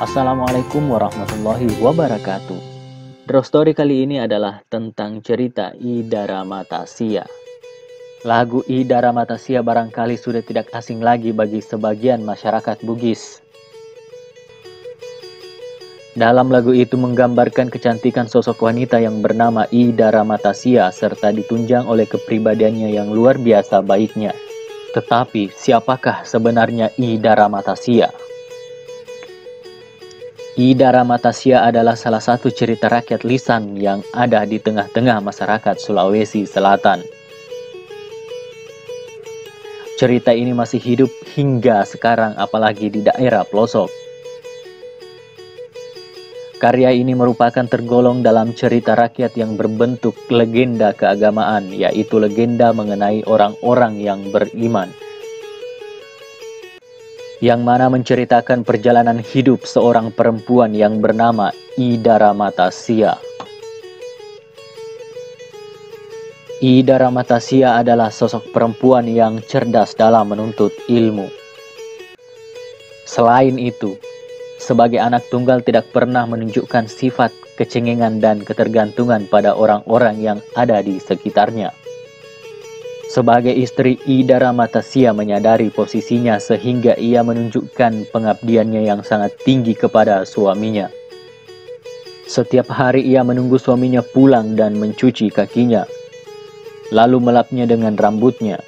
Assalamualaikum warahmatullahi wabarakatuh. Draw story kali ini adalah tentang cerita Idaramatasia. Lagu Idaramatasia barangkali sudah tidak asing lagi bagi sebagian masyarakat Bugis. Dalam lagu itu menggambarkan kecantikan sosok wanita yang bernama Idaramatasia serta ditunjang oleh kepribadiannya yang luar biasa baiknya. Tetapi siapakah sebenarnya Idaramatasia? Idaramatasia adalah salah satu cerita rakyat lisan yang ada di tengah-tengah masyarakat Sulawesi Selatan. Cerita ini masih hidup hingga sekarang apalagi di daerah pelosok. Karya ini merupakan tergolong dalam cerita rakyat yang berbentuk legenda keagamaan, yaitu legenda mengenai orang-orang yang beriman, yang mana menceritakan perjalanan hidup seorang perempuan yang bernama Idaramatasia. Idaramatasia adalah sosok perempuan yang cerdas dalam menuntut ilmu. Selain itu, sebagai anak tunggal tidak pernah menunjukkan sifat kecengengan dan ketergantungan pada orang-orang yang ada di sekitarnya. Sebagai istri, Idaramatasia menyadari posisinya sehingga ia menunjukkan pengabdiannya yang sangat tinggi kepada suaminya. Setiap hari ia menunggu suaminya pulang dan mencuci kakinya, lalu melapnya dengan rambutnya.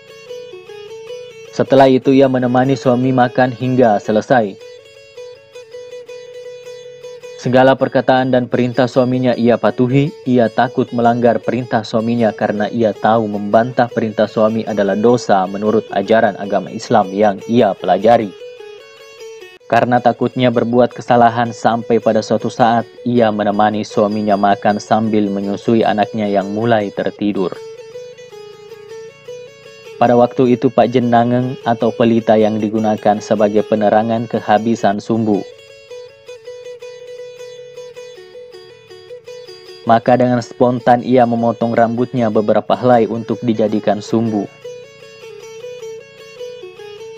Setelah itu ia menemani suami makan hingga selesai. Segala perkataan dan perintah suaminya ia patuhi. Ia takut melanggar perintah suaminya karena ia tahu membantah perintah suami adalah dosa menurut ajaran agama Islam yang ia pelajari. Karena takutnya berbuat kesalahan, sampai pada suatu saat ia menemani suaminya makan sambil menyusui anaknya yang mulai tertidur. Pada waktu itu Pak Jenangeng atau pelita yang digunakan sebagai penerangan kehabisan sumbu. Maka dengan spontan ia memotong rambutnya beberapa helai untuk dijadikan sumbu.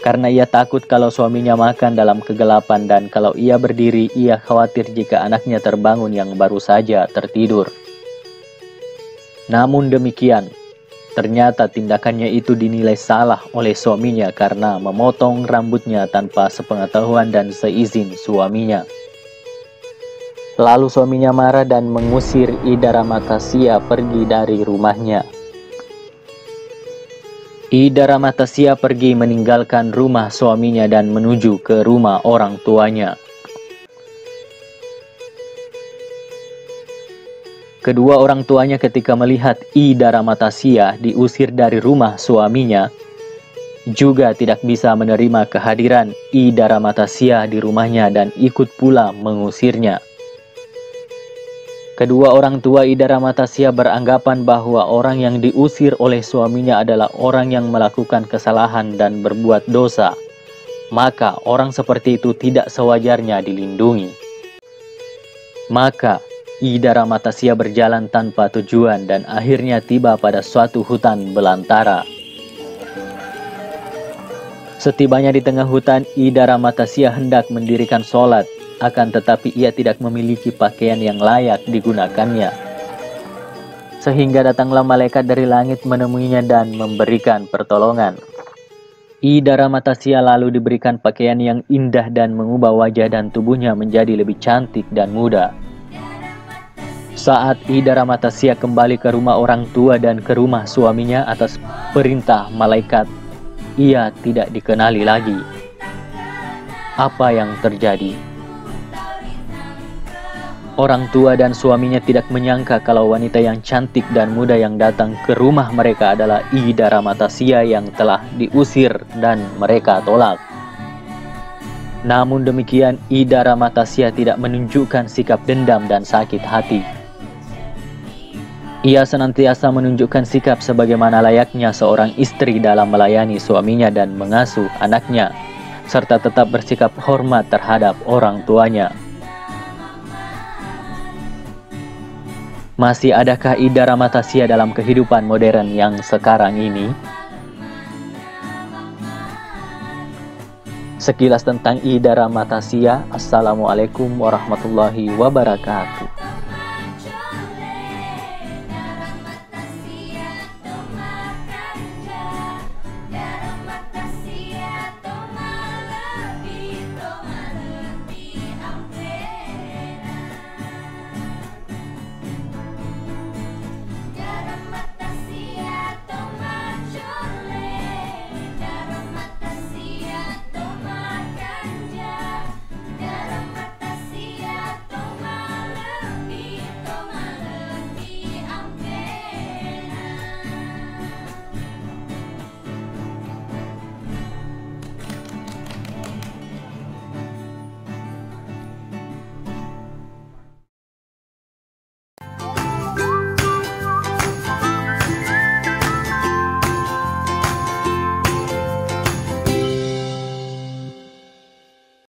Karena ia takut kalau suaminya makan dalam kegelapan dan kalau ia berdiri ia khawatir jika anaknya terbangun yang baru saja tertidur. Namun demikian, ternyata tindakannya itu dinilai salah oleh suaminya karena memotong rambutnya tanpa sepengetahuan dan seizin suaminya. Lalu suaminya marah dan mengusir Idaramatasia pergi dari rumahnya. Idaramatasia pergi meninggalkan rumah suaminya dan menuju ke rumah orang tuanya. Kedua orang tuanya ketika melihat Idaramatasia diusir dari rumah suaminya, juga tidak bisa menerima kehadiran Idaramatasia di rumahnya dan ikut pula mengusirnya. Kedua orang tua Idaramatasia beranggapan bahwa orang yang diusir oleh suaminya adalah orang yang melakukan kesalahan dan berbuat dosa. Maka orang seperti itu tidak sewajarnya dilindungi. Maka Idaramatasia berjalan tanpa tujuan dan akhirnya tiba pada suatu hutan belantara. Setibanya di tengah hutan, Idaramatasia hendak mendirikan sholat. Akan tetapi ia tidak memiliki pakaian yang layak digunakannya. Sehingga datanglah malaikat dari langit menemuinya dan memberikan pertolongan. Idaramatasia lalu diberikan pakaian yang indah dan mengubah wajah dan tubuhnya menjadi lebih cantik dan muda. Saat Idaramatasia kembali ke rumah orang tua dan ke rumah suaminya atas perintah malaikat, ia tidak dikenali lagi. Apa yang terjadi? Orang tua dan suaminya tidak menyangka kalau wanita yang cantik dan muda yang datang ke rumah mereka adalah Idaramatasia yang telah diusir dan mereka tolak. Namun demikian, Idaramatasia tidak menunjukkan sikap dendam dan sakit hati. Ia senantiasa menunjukkan sikap sebagaimana layaknya seorang istri dalam melayani suaminya dan mengasuh anaknya, serta tetap bersikap hormat terhadap orang tuanya. Masih adakah Idaramatasia dalam kehidupan modern yang sekarang ini? Sekilas tentang Ida Rahmatasia. Assalamualaikum warahmatullahi wabarakatuh.